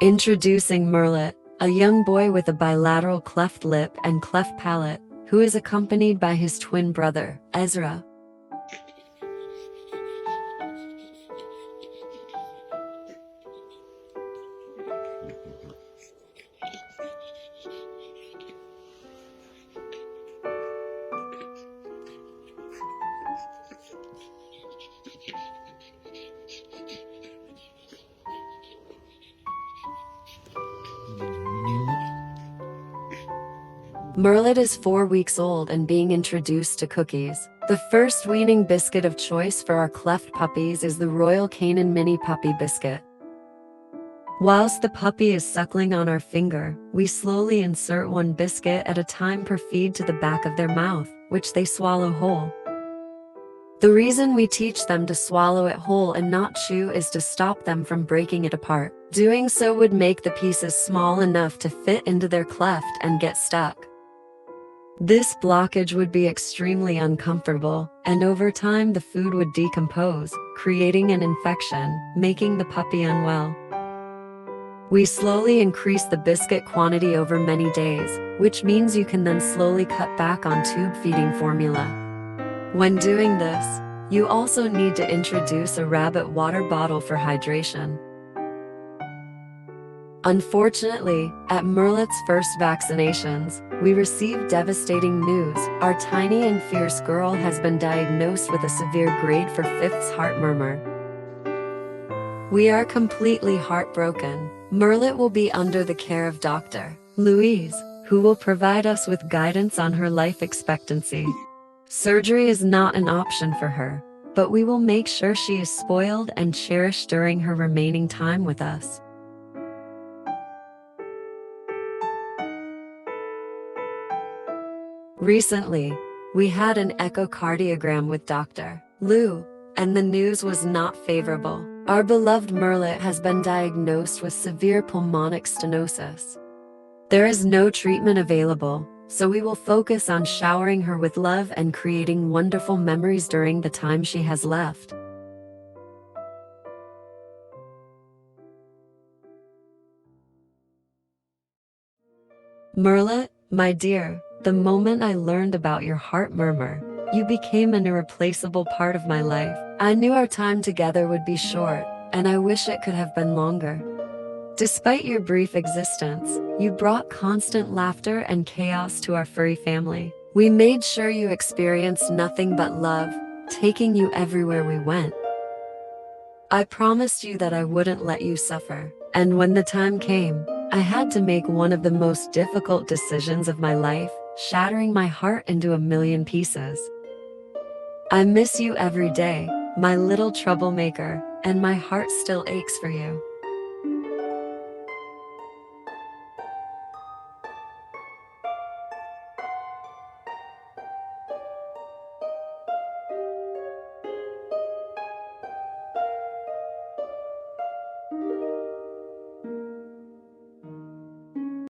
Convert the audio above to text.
Introducing Merlet, a young boy with a bilateral cleft lip and cleft palate, who is accompanied by his twin brother, Ezra. Merlet is 4 weeks old and being introduced to cookies. The first weaning biscuit of choice for our Cleft puppies is the Royal Canin Mini Puppy Biscuit. Whilst the puppy is suckling on our finger, we slowly insert one biscuit at a time per feed to the back of their mouth, which they swallow whole. The reason we teach them to swallow it whole and not chew is to stop them from breaking it apart. Doing so would make the pieces small enough to fit into their cleft and get stuck. This blockage would be extremely uncomfortable, and over time the food would decompose, creating an infection, making the puppy unwell. We slowly increase the biscuit quantity over many days, which means you can then slowly cut back on tube feeding formula. When doing this, you also need to introduce a rabbit water bottle for hydration. Unfortunately, at Merlet's first vaccinations, we received devastating news. Our tiny and fierce girl has been diagnosed with a severe grade for 5th heart murmur. We are completely heartbroken. Merlet will be under the care of Dr. Louise, who will provide us with guidance on her life expectancy. Surgery is not an option for her, but we will make sure she is spoiled and cherished during her remaining time with us. Recently, we had an echocardiogram with Dr. Lou, and the news was not favorable. Our beloved Merlet has been diagnosed with severe pulmonic stenosis. There is no treatment available, so we will focus on showering her with love and creating wonderful memories during the time she has left. Merlet, my dear, the moment I learned about your heart murmur, you became an irreplaceable part of my life. I knew our time together would be short, and I wish it could have been longer. Despite your brief existence, you brought constant laughter and chaos to our furry family. We made sure you experienced nothing but love, taking you everywhere we went. I promised you that I wouldn't let you suffer, and when the time came, I had to make one of the most difficult decisions of my life, shattering my heart into a million pieces. I miss you every day, my little troublemaker, and my heart still aches for you.